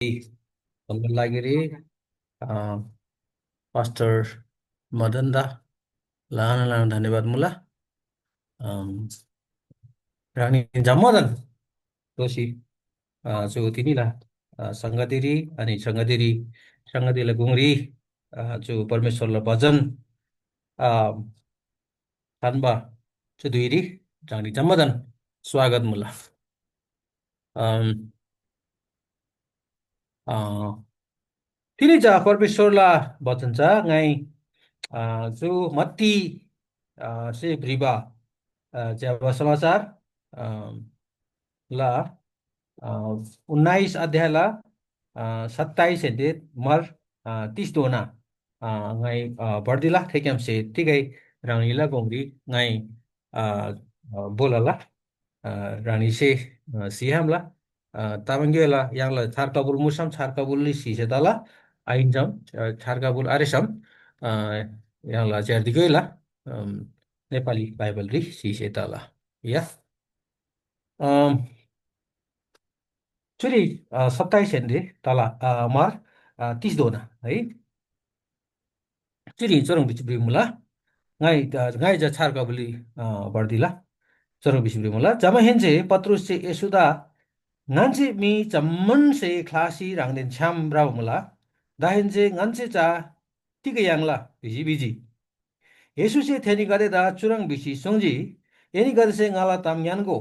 भन्नको लागि रे पास्टर मदन दा लान लान धन्यवाद मुला रानी जम्मदन दोषी जो तिनीला सङ्गतिरी अनि सङ्गतिरलाई गुङ्री जो परमेश्वरलाई भजन थान्बा जो दुईरी रानी जम्मदन स्वागत मुला अम, अ, तिनी जा परमेश्वरला भजन छ ngay जो मत्ती से भ्रिबा ज्यावा समाचार ला 19 अध्याय ला 27 हेदे मर 30 दोना ngay बर्दिला थेक्याम से तिगै रानीला गोंगरी ngay बोलाला रानी से सिहामला ताबंगेला यांगला थारकाबुल मुसम थारकाबुल सिसे दाला आइनजम थारकाबुल आरेसम यांगला जेर्दिगैला नेपाली बाइबल रि सिसे दाला या चुरी 27 हेनरी तल मर 30 दोना है चुरी चोरङ बिच बिमुला ngay ja charga buli bardila chorong bisi brimula jama henje patrus se esuda nganche mi chamman se khlasi rangden cham brau mula da henje nganche cha tiga yangla bisi biji yesu se theni gade da churang bisi songji eni gade se ngala tam yango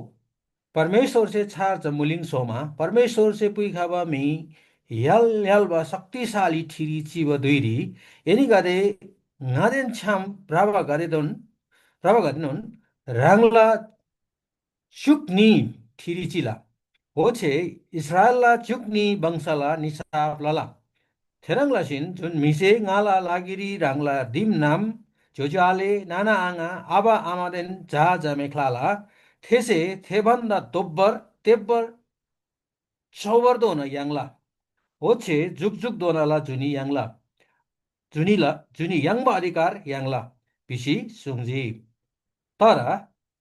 परमेश्वर से छार मुलिङ सोमा परमेश्वर से पुइ खाबा me यल यल बा शक्तिशाली ठिरी Chib दुइरी any गदे ngaden cham brava gadnon rangla chukni thiri chila oche israela chukni bangsala nisap lala therangla sin jun mise ngala lagiri rangla dim nam jojoale nana anga aba amaden ja jamekhlala these thebanda dobbar tebbar chaubar dona yangla oche juk juk dona la juni yangla जुनी याङबा अधिकार याङला BC सुङजी तर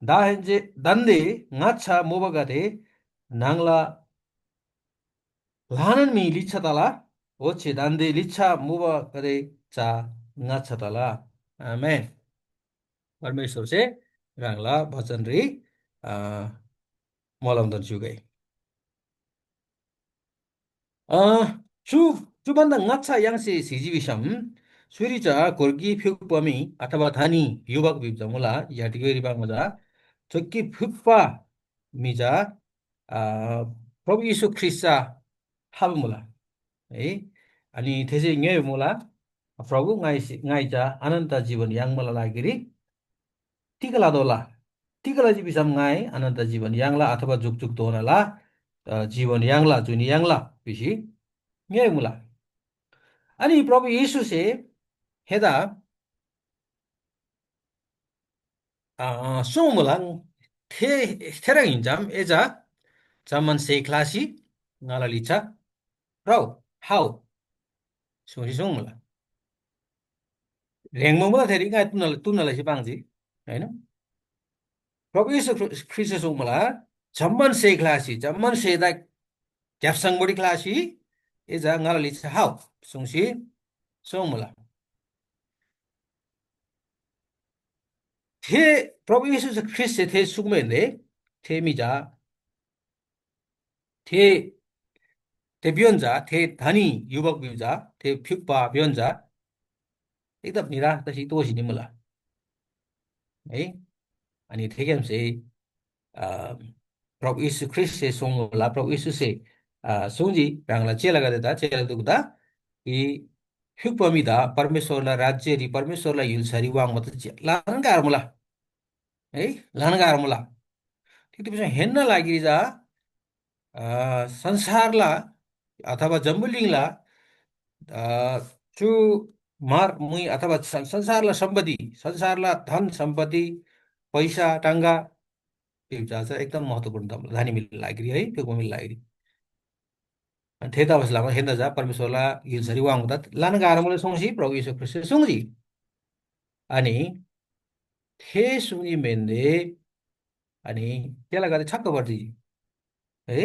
दाहेन्जे दन्दे ngacha मोबगदे Nangla लानन me लिच्छा तला ओछे दन्दे लिच्छा मोबगदे चा ngacha तला आमेन परमेश्वर से रांगला भजन री मलमदन जुगै 주 주반다 ngacha 양세 시지비섬 수리자 골기 표범이 아타바 다니 유박 비자몰라 야디게리 방마자 적기 흡파 미자 प्रभु यीशु ख्रिस्टा हाबमुला है अनि त्यसै ङै मुला प्रभु ngaइजा अनन्त जीवन याङमला लागिरी तिगला दोला तिगला जी बिसम ngaइ अनन्त जीवन याङला अथवा जुग जुग दोनला जीवन याङला जुनि याङला बिसी ङै मुला अनि प्रभु यीशु से हेदा सोमुला थे थेरङ हिन्जाम एजा जामन से क्लासी ngala licha rau hau suri सोमुला रेङमला थेरि ngai tunala si bangji हैन प्रभु यीशु ख्रिस्ट सोमुला जम्मन से क्लासी जम्मन से दा क्याप्सङ बडी क्लासी एजा ngala licha hau sungsi सोमुला थे प्रभु यीशु ख्रिस्ट थे सुगमेन्डे थे मिजा थे थे बियन्जा थे धनी युवक बिउजा थे फ्युक्पा बियन्जा एकदम निराश तसी तोसी नि मुला है अनि थेकेम से प्रभु यीशु ख्रिस्ट से सोमुला प्रभु यीशु से सोंजी बांगला चेला गदेता चेला दुगदा इ फ्युक्पमिदा परमेश्वरला राज्य रि परमेश्वरला युलसरी वाङ मत लानगार मुला है लानगार मुला ठीक त हेर्न लागि जा संसारला अथवा जम्बुलिङला चु मार मुई अथवा संसारला सम्पत्ति संसारला धन सम्पत्ति पैसा टाङ्गा त्यो चाहिँ एकदम महत्त्वपूर्ण त धानी मिल्न लागि है त्यो मिल्न लागि थेता अवस्थामा हेर्न जा परमेश्वरला गिल्सरी वाङ हुँदा लान गाह्रो मलाई सुङसी प्रभु यीशु ख्रिस्ट सुङसी अनि थे सुङी मेन्दे अनि त्यसलाई गर्दा छक्क पर्छ है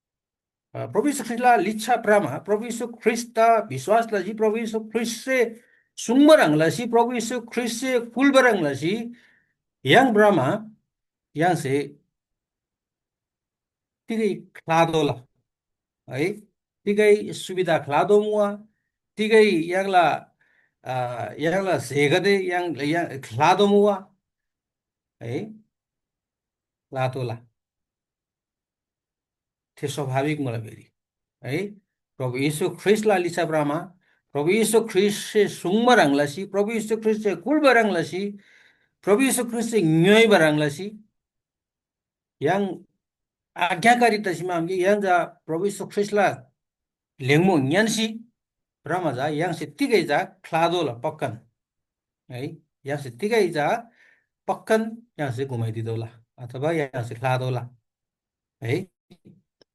प्रभु यीशु ख्रिस्टला लिच्छा प्रामा प्रभु यीशु ख्रिस्ता विश्वासलासी प्रभु यीशु ख्रिस्टसे sungmarangla시 प्रभु यीशु ख्रिस्टसे kulbarangla시 yang brahma yang se tigai kladola है tigai सुविधा klado mua tigai yang la segade yang klado mua है kladola त्यो स्वाभाविक मलाई फेरि है प्रभु यीशु ख्रिस्टलाई लिसा ब्रामा प्रभु यीशु ख्रिस्ट से सुंग रंगलासी प्रभु यीशु ख्रिस्ट से कुल रंगलासी प्रभु यीशु ख्रिस्ट से न्योय रंगलासी yang आज्ञाकारिता सीमा हमके yang जा प्रभु यीशु ख्रिस्टलाई लेंगमो न्यानसी ब्रामा जा yang से तिगै जा क्लादोला पक्कन है yang से तिगै जा पक्कन yang से घुमाइदिदोला अथवा yang से क्लादोला है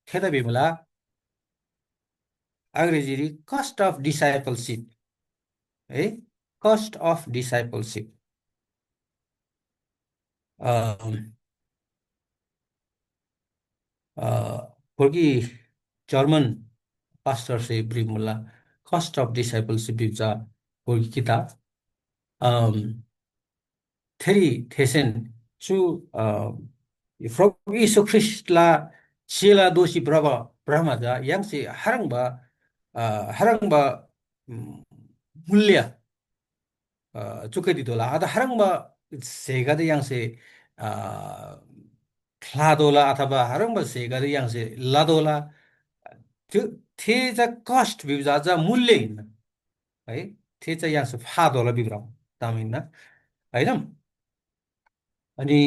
खेदा बिमला अंग्रेजी कस्ट अफ डिसाइपलशिप है cost of discipleship 거기 German pastor से ब्रिमुला कस्ट अफ डिसाइपलशिप बिजा 거기 기타 테리 테센 주 프로브 이수 크리스트라 시라 도시 브라마자 양시 하랑바 물리야 चुकेदिदोला अथवा हारंबा सेगादे यांसे क्लादोला अथवा हारंबा सेगादे यांसे लादोला त्यो थेजा कस्ट बिबजा मूल्य हिन्न है थेचा यांसे फादोला बिब्राम तामिन्न हैन अनि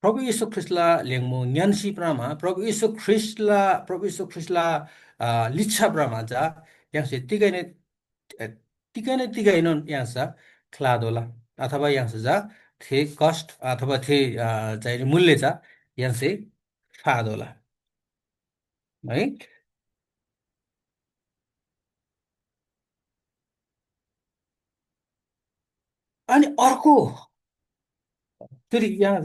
प्रभु यीशु ख्रिस्टला लेंगमो न्यानसी प्रामा प्रभु यीशु ख्रिस्टला लिच्छा प्रामा जा यांसे तिगाइनो यांसा क्लादोला अथवा यांसे जा थे कस्ट अथवा थे चाहिने मूल्य जा यांसे फादोला है अनि अर्को फेरि यहाँ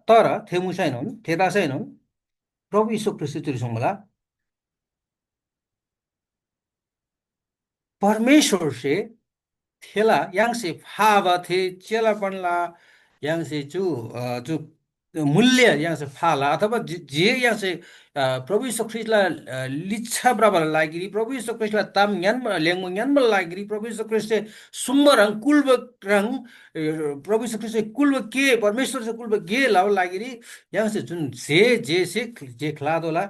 तर थेमु छैनन् थेदा छैनन् प्रभु यीशु ख्रिस्ट तिरसंगला परमेश्वर से थेला yang से फावा थे चेला पनला yang से जो मूल्य yang से फाला अथवा जे yang से प्रभु यीशु ख्रिस्टलाई लिच्छा ब्राबल लागिरी प्रभु यीशु ख्रिस्टलाई ताम ज्ञान लेंगो ज्ञान लागिरी प्रभु यीशु ख्रिस्ट से सुम्बरंग कुलबरंग प्रभु यीशु ख्रिस्ट से कुलब के परमेश्वर से कुलब गे लाव लागिरी yang से जुन जे खलादोला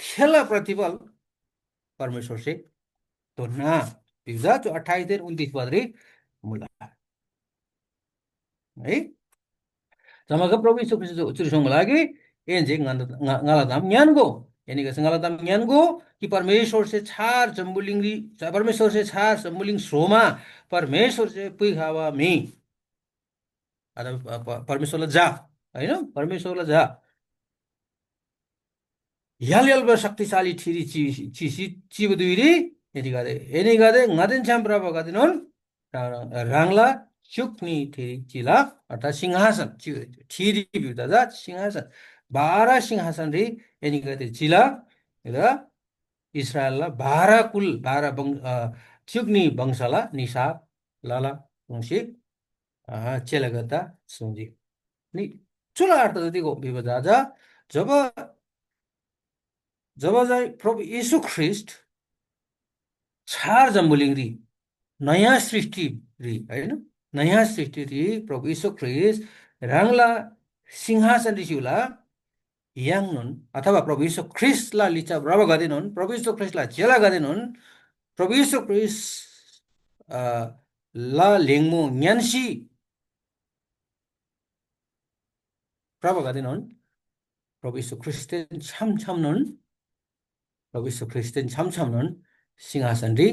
थेला प्रतिबल परमेश्वर से तो ना बिजा जो 28-29 पदरी मुला है जमागा प्रभु यीशु ख्रिस्ट चुरिसंग लागी एंजे ngaladam nyango यानी कि ngaladam nyango कि परमेश्वर से छार जम्बुलिंगी परमेश्वर से छार जम्बुलिंग सोमा परमेश्वर से पुइखावा मी अथवा परमेश्वरलाई जा हैन परमेश्वरलाई जा यालयालबा शक्तिशाली ठिरी चिबदुइरी एनिगादे ngaden chambraba gadinon rangla chukni ठिरी चिला अर्थात सिंहासन ठिरी बिउदाजा सिंहासन 12 सिंहासन रे एनिगादे चिला र इस्राएलला 12 कुल 12 चुक्नी वंशला निसा लाला वंशी चेलगता सुंजी नि चुला अर्थ जतिको बिउदाजा जब चाहिँ प्रभु यीशु ख्रिस्ट छार जम्बुलिङ्री नयाँ सृष्टि री हैन नयाँ सृष्टि री प्रभु यीशु ख्रिस्ट राङला सिंहासन ऋषिला याङनुन अथवा प्रभु यीशु ख्रिस्टलाई लिचा रब गर्दैनन् प्रभु यीशु ख्रिस्टलाई चेला गर्दैनन् प्रभु यीशु ख्रिस्ट ला लेङमो न्यान्सी प्रभ गर्दैनन् प्रभु यीशु ख्रिस्ट छमछमनुन प्रभु यीशु ख्रिस्ट छमछमनुन सिंहासन री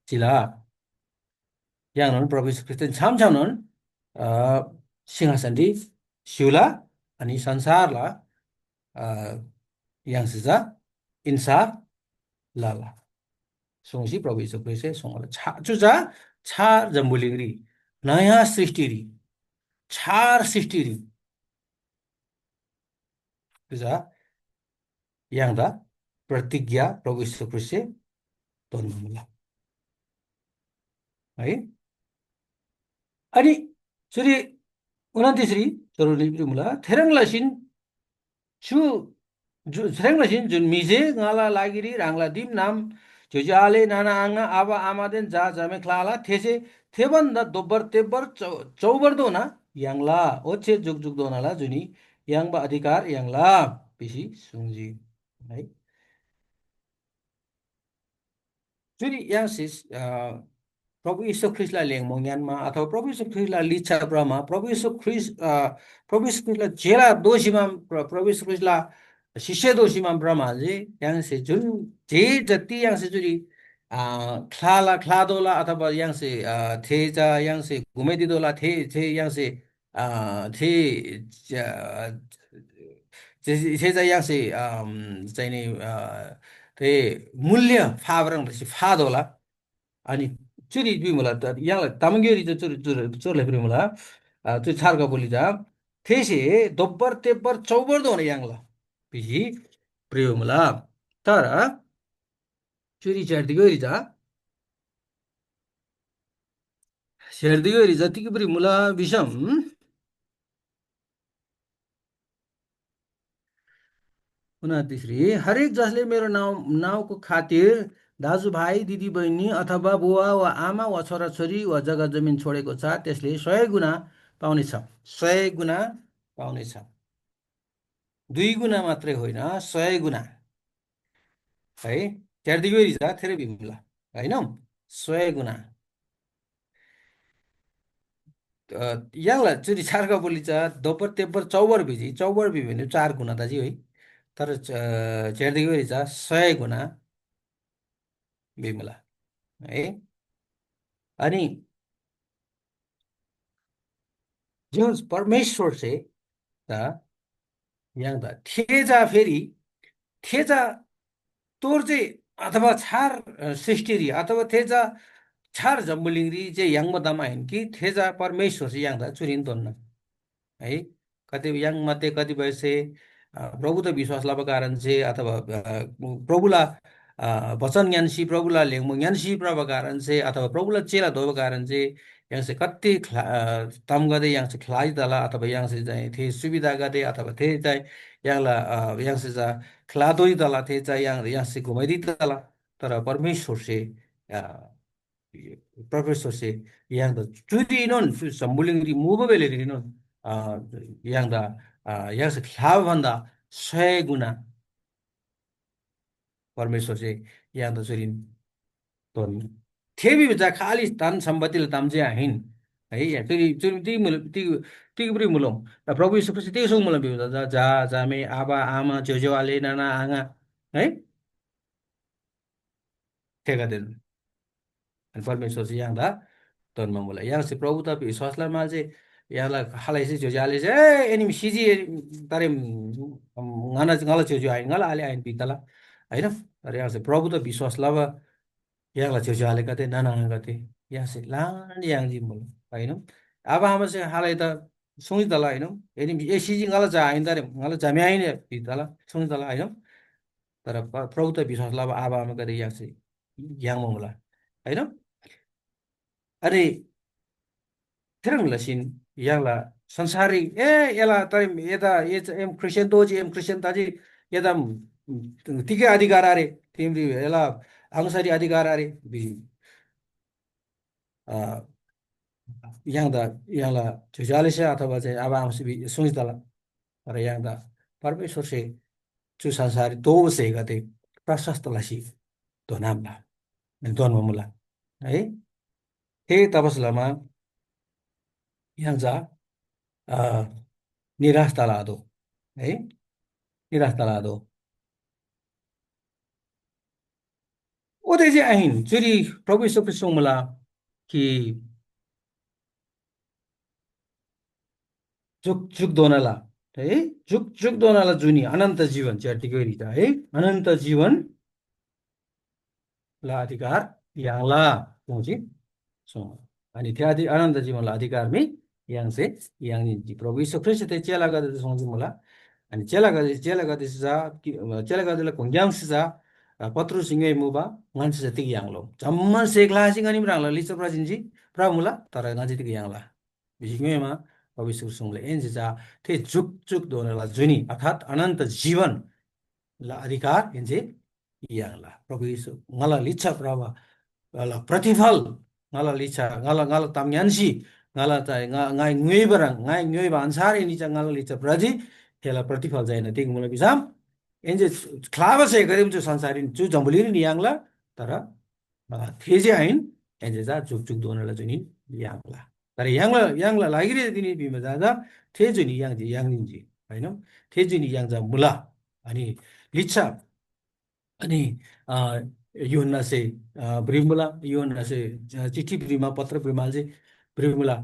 चिला याङनुन प्रभु यीशु ख्रिस्ट छमछमनुन सिंहासन री शिउला अनि संसारला याङसिजा इन्साफ लाला सोंसी प्रभु यीशु ख्रिस्ट सोंगला जुजा छार जम्बुलिंगरी नयाँ सृष्टि री छार सृष्टि री जुजा yang da प्रतिज्ञा प्रभु यीशु ख्रिस्टले गर्नुभयो है अनि सुरी 29री 저를 이름으로 테랑라신 세랑라신 준 미제 나라 라기리 랑라 딤남 저자레 나나 앙아 아바 아마덴 자 자메 클라라 테세 테반다 도버 테버 चौबर्दोना यांगला ओछे जुग जुग दोनाला जुनी यांगबा अधिकार यांगला पिसी सुंजी है जुनी यांसिस प्रभु यीशु ख्रिस्टलाई लेङमोङयानमा अथवा प्रभु यीशु ख्रिस्टलाई लिच्छा ब्रह्मा प्रभु यीशु ख्रिस्टलाई जेला दोषीमा प्रभु यीशु ख्रिस्टलाई शिष्य दोषीमा ब्रह्माले 양세 준 제일 जति 양세 जुरी 클라라 클라도라 अथवा 양세 테자 양세 구메디도라 테 양세 테 제자 양세 चाहिँ 테 मूल्य फाबरङ फादोला अनि चुरी दुई मला यहाँ तामंगेरी चोरले फिर मला त्यो छारका बोली जा थेसे दोब्बर तेब्बर चौबर्दो हुने याङला पिसी प्रियो मला तर चुरी चेर्दी गरी जा चेर्दी गरी जतिको पनि मुला विषम उनातिसरी हरेक जसले मेरो नाउँको खातिर दाजुभाइ दिदीबहिनी अथवा बुवा वा आमा वा छोराछोरी वा जग्गा जमिन छोडेको छ त्यसले 100 गुणा पाउनेछ 100 गुणा पाउनेछ 2 गुणा मात्रै होइन 100 गुणा है त्याँदेखि रिजा धेरै भिम्ला होइन 100 गुणा याला चुरी छार्का बोली छ दोब्बर तेब्बर चौबर भिजी भने 4 गुणा दाजी है तर चेर्देखि रिजा 100 गुणा बिमला है अनि जो परमेश्वर से त यहाँ त थेजा फेरि थेजा तोर चाहिँ अथवा छार सृष्टिरी अथवा थेजा छार जम्बुलिङ्री चाहिँ याङमा दमाइन कि थेजा परमेश्वर चाहिँ याङ त चुरिन तोन्न है कति याङ मध्ये कतिपय चाहिँ प्रभु त विश्वास लाभ कारण चाहिँ अथवा प्रभुला वचन ज्ञानसी प्रभुला लेङ्मो ज्ञानसी प्रभ कारण चाहिँ अथवा प्रभुला चेला धोब कारण चाहिँ यहाँ चाहिँ कति तम गर्दै यहाँ चाहिँ खिलाइ तला अथवा यहाँ चाहिँ थिए सुविधा गर्दै अथवा थिए चाहिँ यहाँलाई यहाँ चाहिँ खिलादोई तला थिए चाहिँ यहाँ चाहिँ घुमाइदिइ तला तर परमेश्वर चाहिँ परमेश्वर चाहिँ यहाँ त चुरिनन् सम्बुलिङ मुभबेले रिनन् यहाँ त यहाँ चाहिँ खिलाभन्दा 100 गुणा परमेश्वर चाहिँ यहाँ त चुरिन तोर्नु थेबी बच्चा खाली धन सम्पत्तिले ताम्जे आहिन है यहाँ चुरी चुरी ती पनि मुलौँ र प्रभु यीशु ख्रीष्ट त्यही सँग मलाई बिउता जा जामे आबा आमा छेउछेउवाले नाना आँगा है ठेका दिनु अनि परमेश्वर चाहिँ यहाँ दा तोर्नु मलाई यहाँ चाहिँ प्रभु त विश्वासलाई मा चाहिँ यहाँलाई खालै चाहिँ छेउछेउवाले चाहिँ ए एनिमी सिजी तारे ngana ngala छेउछेउ आइन ngala आले आइन पितला होइन तर यहाँ चाहिँ प्रभु त विश्वास ल यहाँ छेउछेउ हाले कतै नाना कतै यहाँ चाहिँ लान यहाँ जिम्बल होइन अब आमा चाहिँ हालै त सुनि तला होइन यदि ए सिजी ngala जा आइन तारे ngala जामे आइन पितला सुनि तला होइन तर प्रभु त विश्वास ल अब आमा कतै यहाँ चाहिँ यहाँ होला होइन अरे थिरङलसिन याला संसारी ए एला तर यता एम क्रिस्चियन दोजी एम क्रिस्चियन ताजी यता तिकै अधिकार अरे तिमी एला अनुसारी अधिकार अरे यहाँ त यहाँलाई झुझाले से अथवा चाहिँ अब आउँछ सोच्दला तर यहाँ त परमेश्वर से चु संसारी दो से गते प्रशस्त लसी दोनामला दोनममुला है हे तपसलामा यहाँ जा निराश तलादो है निराश तलादो ओदे चाहिँ आइन जुरी प्रभु यीशु ख्रीष्ट मला कि जुग जुग दोनाला है जुग जुग दोनाला जुनी अनन्त जीवन चाहिँ टिकेरी है अनन्त जीवन ला अधिकार यहाँला पहुँची सो अनि त्यो अनन्त जीवनलाई अधिकार में यहाँ से यहाँ प्रभु यीशु ख्रीष्ट ते चेला गर्दै सोच्नु मलाई 아니 젤라가들라 공장스자 patru singai muba ngan se tik yang lo jamman se klasi ngani brang la lisa prajinji pramula tara ngaji tik yang la bisingai ma भविष्य सुंगले इन जा थे जुग जुग दोने ला जुनी अर्थात अनंत जीवन ला अधिकार इनजे यांगला प्रभु यीशु ngala licha prava ngala प्रतिफल ngala licha ngala ngala tamyansi ngala ta ngai ngui barang ngai ngui ba ansari ni cha ngala licha praji hela प्रतिफल जाइन tik mula bisam enje klava se garim chu sansarin chu jambulin ni yangla tara theje ain enje za juk juk donala juni yangla tara yangla lagire dini bima za thejuni yangji yangninji होइन thejuni yangja mula ani licha अनि योहन्ना से ब्रिमुला योहन्ना से चिठी ब्रिमा पत्र ब्रिमाल चाहिँ ब्रिमुला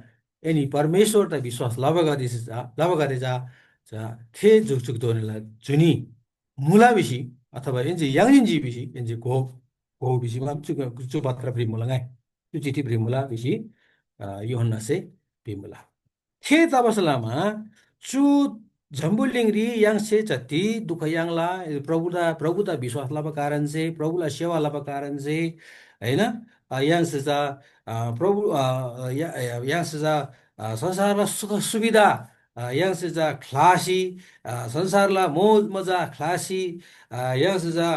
any परमेश्वर त विश्वास लबगादे जा थे जुगजुग दोनेला जुनी मुला बिसी अथवा एनजे याङजिन बिसी एनजे गो बिसी मा चु पत्र ब्रिमुला ngai चु चिठी ब्रिमुला बिसी योहन्ना से ब्रिमुला थे तबसलामा चु झम्बुलिङ्गरी याङसे जति दुख याङला प्रभुता विश्वास लाभ कारण चाहिँ प्रभुलाई सेवा लाभ कारण चाहिँ होइन याङसे जा प्रभु याङसे जा संसारमा सुख सुविधा याङसे जा खलासी संसारलाई मोज मजा खलासी याङसे जा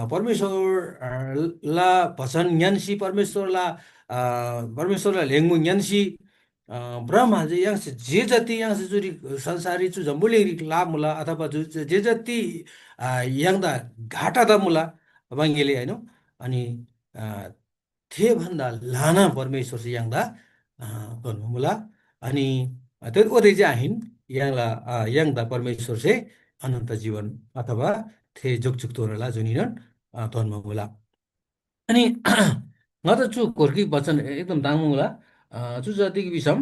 परमेश्वरला भजन ज्ञानसी परमेश्वरलाई लेङ्गु ज्ञानसी ब्रह्मा चाहिँ यहाँ जे जति यहाँ जुरी संसारी चु जम्बुलेरी लाभ मुला अथवा जे जति याङ्दा घाटा त मुला बाङ्गेले होइन अनि थे भन्दा लाना परमेश्वर चाहिँ याङ्दा भन्नु मुला अनि त्यो ओदै चाहिँ आहिन याङ्ला याङ्दा परमेश्वर चाहिँ अनन्त जीवन अथवा थे जुग जुग तोरला जुनिन धर्म मुला अनि म त छु घोर्की वचन एकदम दाङमुला मुला चु जतिको विषम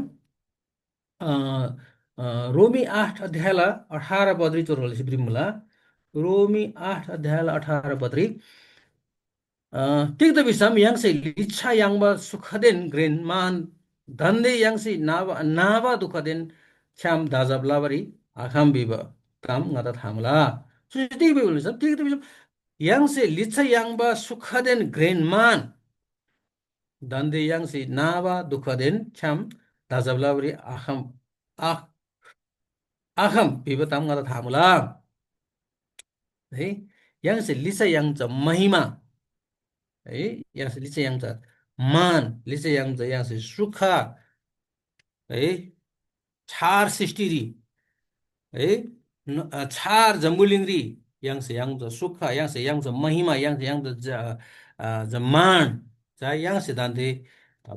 रोमी 8 अध्यायला 18 पदरी चोरल सिब्रिमुला रोमी 8 अध्यायला 18 पदरी तिक त विषम यांसे लिच्छा यांबा सुखदेन ग्रेनमान धन्दे यांसे नावा दुखदेन छ्याम दाजबलाबरी आखाम बिब काम ngata थामला सुति बिबल सब तिक त विषम यांसे लिच्छा यांबा सुखदेन ग्रेनमान धन्दे यांसे नावा दुखदेन छ्याम दाजबलाबरी आखम बिबताम ngata थामुला है यांसे लिसा यांच महिमा है यांसे लिसा यांच मान लिसा यांच यांसे सुख है छार सृष्टिरी है छार जम्बुलिङ्गरी यांसे यांच सुख यांसे यांच महिमा यांसे यांच मान जा यांसे दान्ते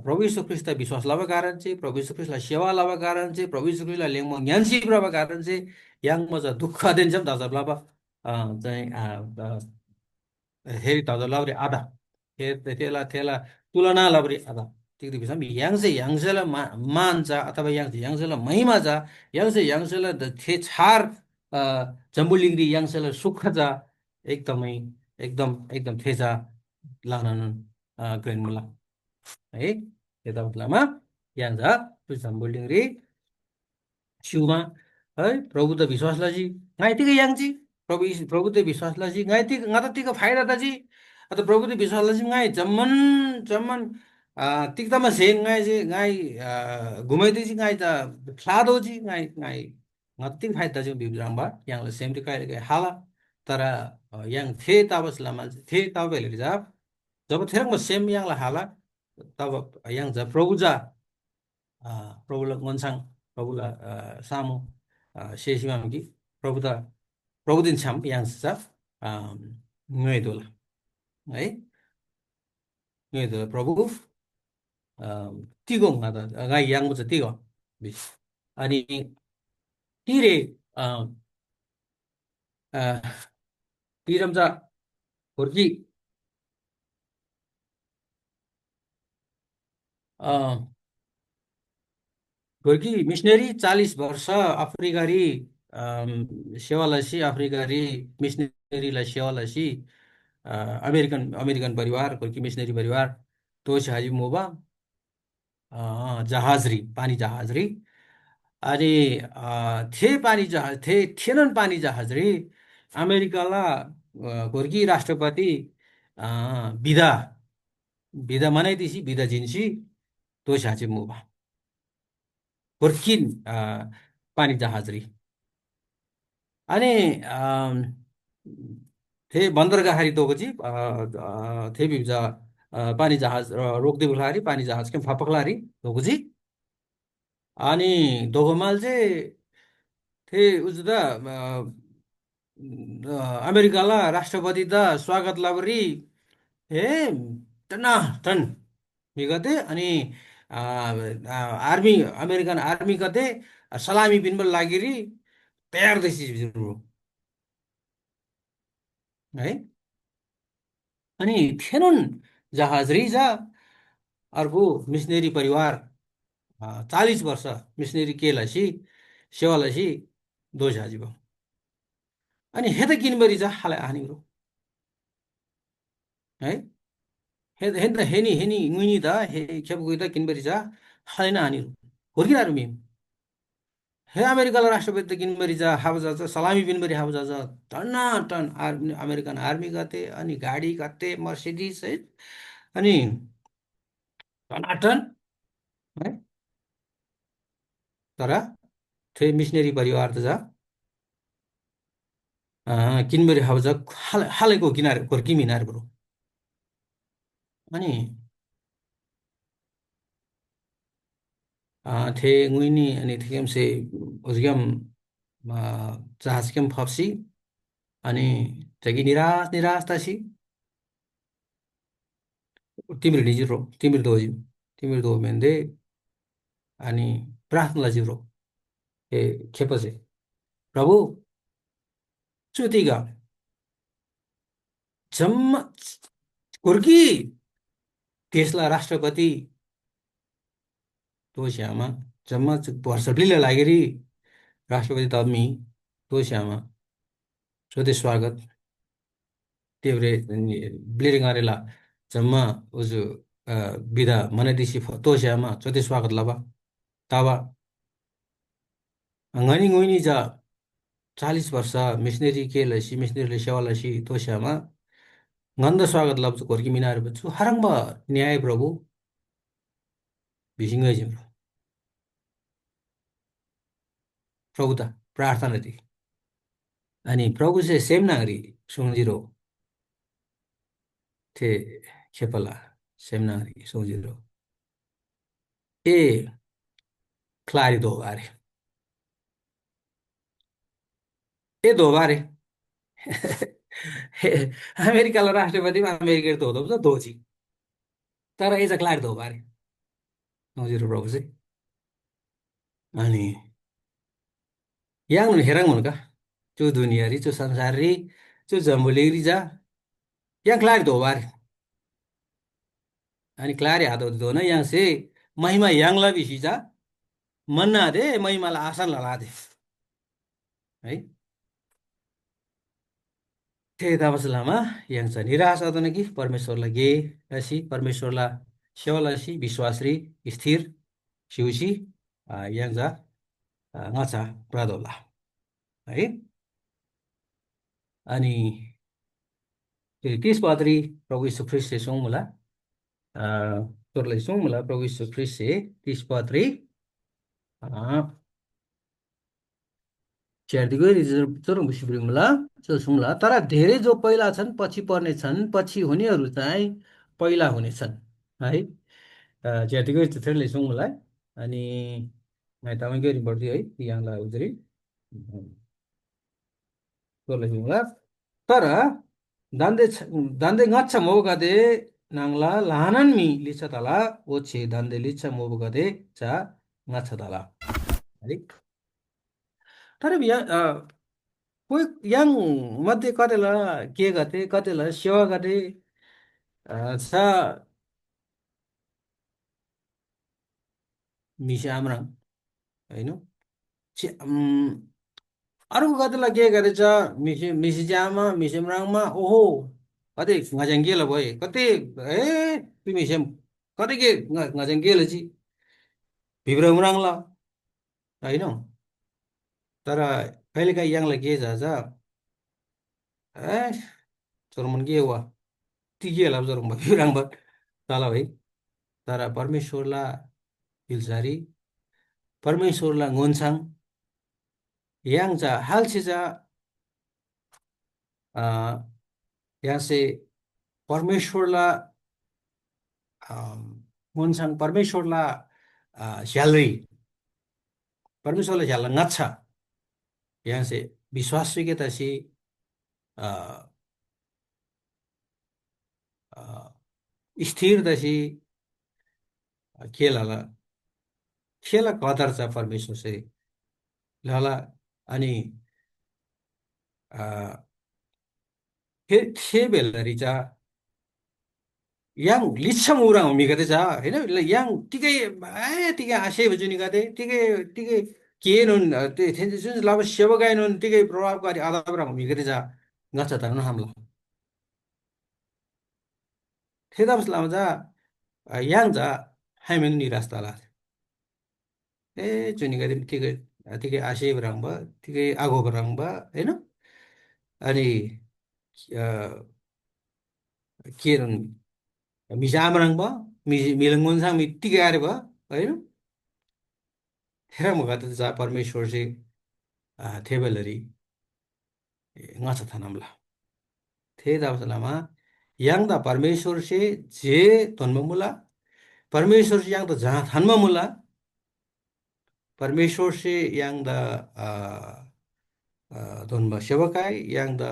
प्रभु यीशु ख्रीष्ट विश्वास लाभ कारण चाहिँ प्रभु यीशु ख्रीष्टलाई सेवा लाभ कारण चाहिँ प्रभु यीशु ख्रीष्टलाई लेङ्गमा ज्ञानसी प्रभ कारण चाहिँ याङमा चाहिँ दुःख दिन्छ दाजब लाभ चाहिँ हेरी दाजब लाभ रे आधा त्यसलाई तुलना लाभ रे आधा ठिक विषम याङसेलाई मान्छ अथवा याङसेलाई महिमा छ याङसेलाई थे छार जम्बुलिङ्गरी याङसेलाई सुख छ एकदमै एकदम एकदम थेछ लानन ग्रेनमुला है यता बेलामा याङ छ जम्बुलिङ्गरी छिउमा है प्रभु त विश्वासलाई जी गाइतिकै याङजी प्रभु त विश्वासलाई जी गाइतिक ngata फाइदा त जी अत प्रभु त विश्वासलाई जी गाइ जम्मन जम्मन तिक्तामा सेन गाइ जी गाइ घुमाइदे जी गाइ त खलादो जी गाइ गाइ ngati फाइदा जी बिब्राङबा याङले सेमरि काइ हाला तर याङ थे ताबसलामा थे ताबेले जा जब थेरङमा सेम याङला हाला तब याङ जा प्रभु जा प्रभुलाई गन्छाङ प्रभुलाई सामु शेषमा कि प्रभु दिन छाम याङ्सा नुएदोला है नुएदोला प्रभु तिगो ngata गाई याङ चाहिँ तिगो बिस अनि तिरे तिरमजा हुर्की गोर्की मिसनरी 40 वर्ष अफ्रिकाली सेवालसी अफ्रिकाली मिसनरीलाई सेवालसी अमेरिकन परिवार गोर्की मिसनरी परिवार तो हाजी मोबा जहाजरी पानी जहाजरी अनि थिए पानी जहाज थिएनन् पानी जहाज रे अमेरिकाला गोर्की राष्ट्रपति बिदा बिदा मनाइदिसी बिदा जिन्सी तो साँचे मुभा गोर्किन पानी जहाज रे अनि थे बन्दरगाह दोगजी थे बिजा पानी जहाज रोक्दै बुलारी पानी जहाज के फापकलारी दोगजी अनि दोगमाल चाहिँ थे उजुदा अमेरिकाला राष्ट्रपति दा स्वागत लाबरी ए टना टन मिगते अनि आर्मी अमेरिकन आर्मी कते सलामी बिनबल लागिरी तयार देसी है अनि थिएनन् जहाज रिजा अर्को मिसनेरी परिवार 40 वर्ष मिसनेरी केलासी सेवालासी दोष हाजिब अनि हेत किनबरी जा हालै हानिरो है हेत हेनी हेनी मुइनी दा हे खेप गइदा किनबरी जा हालैना हानिरो होर्किरारो मिम हे अमेरिकाला राष्ट्रपति किनबरी जा हावजा जा सलामी बिनबरी हावजा जा टन्ना टन आर्मी अमेरिकन आर्मी गते अनि गाडी गते मर्सिडिज है अनि टनाटन है तर त्यो मिसनेरी परिवार त जा किनबरी हावजा हालैको किनार खोर्की मिनार ब्रो अनि थे ngुइनी अनि थिकेम से उजगम जहाज केम फप्सी अनि जगी निराश निराश तासी तिम्रो निजिरो तिम्रो दो मेन्दे अनि प्रार्थना जिरो ए खेपसे प्रभु चुतिगा जम्मा कुर्की देशला राष्ट्रपति तो श्यामा जम्मा वर्षपलीले लागेरी राष्ट्रपति तम्मी तो श्यामा स्वदेश स्वागत तेव्रे ब्लिरिङ अरेला जम्मा उजु बिदा मनाइदिसी तो श्यामा स्वदेश स्वागत लबा तावा ngani ngoini जा 40 वर्ष मिसनेरी के लसी मिसनेरी सेवा लसी तो श्यामा गन्ध स्वागत लब्ज कोर्की मिनार बच्चु हरंग न्याय प्रभु बिसिङ जिम्रो प्रभु त प्रार्थना दि अनि प्रभु चाहिँ सेम नागरी सुन्जिरो थे खेपला सेम नागरी सुन्जिरो ए क्लारी दो बारे ए दो बारे अमेरिकाला राष्ट्रपतिमा अमेरिका दो दो दोजी तर एज अ क्लारी दो बारे सुन्जिरो प्रभु चाहिँ अनि yang herang mun ka chu dunia ri chu samsar ri chu jambuli ri ja yang klari do bar ani klari hado do na yang se महिमा yang la bisi ja मन्ना दे महिमालाई आसन लला दे है त्यही तपसलामा yang छ निराश आउँदैन कि परमेश्वरलाई गे रसी परमेश्वरलाई सेवालासी विश्वासरी स्थिर सिउसी yang जा ngचा प्रादोला है अनि तीस पादरी प्रभु यीशु ख्रिस्ट से सौं मुला तोरलाई सौं मुला प्रभु यीशु ख्रिस्ट से तीस पादरी च्यार्दिगो चोरङ बिसिब्री मुला चोसुङला तर धेरै जो पहिला छन् पछि पर्ने छन् पछि हुनेहरू चाहिँ पहिला हुनेछन् है च्यार्दिगो थेरले सौं मुला अनि तपाईँकै रिपोर्ट है यहाँलाई उजरी तोरलाई सौं मुला तर दान्दे दान्दे ngaccha mobogade nangla lahanan mi licha tala oche dande licha mobogade cha ngaccha tala है तर कोही याङ मध्ये कतिलाई के गते कतिलाई सेवा गरे छ मिसे आम्राङ होइन अर्को कतिलाई के गरेछ मिसे च्यामा मिसे म्राङमा ओहो कतै ngajang भए कतै ए तिमी सेम कतै के ngajang ची भिब्र म्राङला होइन तर कहिलेकाहीँ याङलाई के जान्छ ए चोरमन के वा टिकिएला चोरम भयो राङबट तल है तर परमेश्वरला हिल्सारी परमेश्वरला ngonsang yang जा हाल से जा यहाँ से परमेश्वरला ngonsang परमेश्वरला झ्यालरी परमेश्वरला झ्याल ngच्छा यहाँ से विश्वास के तसी स्थिर तसी खेलाला खेला कदर छ परमेश्वर से लला अनि थे बेलरी जा yang lichang urang mi gade ja होइन yang tikai tikai आशय बजु नि गते tikai tikai के नुन ते जुन लाभ सेवा गाय नुन tikai प्रभावकारी आधा berang mi gade ja ngacha tar no hamla थेदा बस लामा जा yang जा हाइमेन नि रास्ता ला ए जुनि गते tikai tikai आशय berang ba tikai आगो berang ba होइन अनि के नुन मिजामराङ भयो मिलङ्गुन्साङ मि टिकाएर भयो होइन हेर मगा त जा परमेश्वर से थेबलरी ngasa thanamla थे दावसलामा yang da परमेश्वर से जे तन्ममुला परमेश्वर से yang da जहाँ थान्ममुला परमेश्वर से yang da तन्म सेवकाई yang da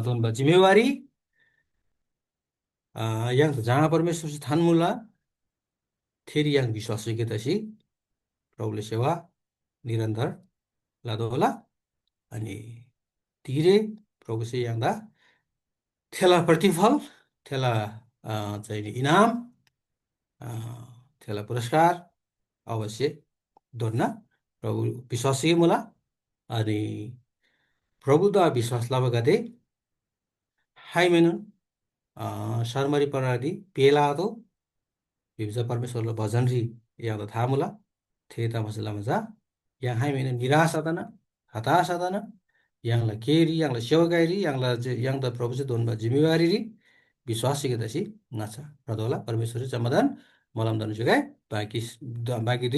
तन्म जिम्मेवारी yang da जहाँ परमेश्वर से थान्मुला फेरि yang विश्वास के तसी प्रभुले सेवा निरन्तर लादोला अनि धीरे प्रभु से yang da थेला प्रतिफल थेला चाहिँ इनाम थेला पुरस्कार अवश्य दोर्ना प्रभु विश्वासी मुला अनि प्रभु दा विश्वास लाभ गते हाइमेन शर्मरी प्रणाली पेलादो विभजा परमेश्वरला भजनरी याद था मुला थेता मसला मजा yang हाइमेन निराश आदना हताश आदना yang la keri yang la सेवकाइरी yang da प्रभु से दोनबा जिम्मेवारी री विश्वास के दसी नाचा प्रदोला परमेश्वर समाधान मलम दनु जगाय बाकी बाकी दुई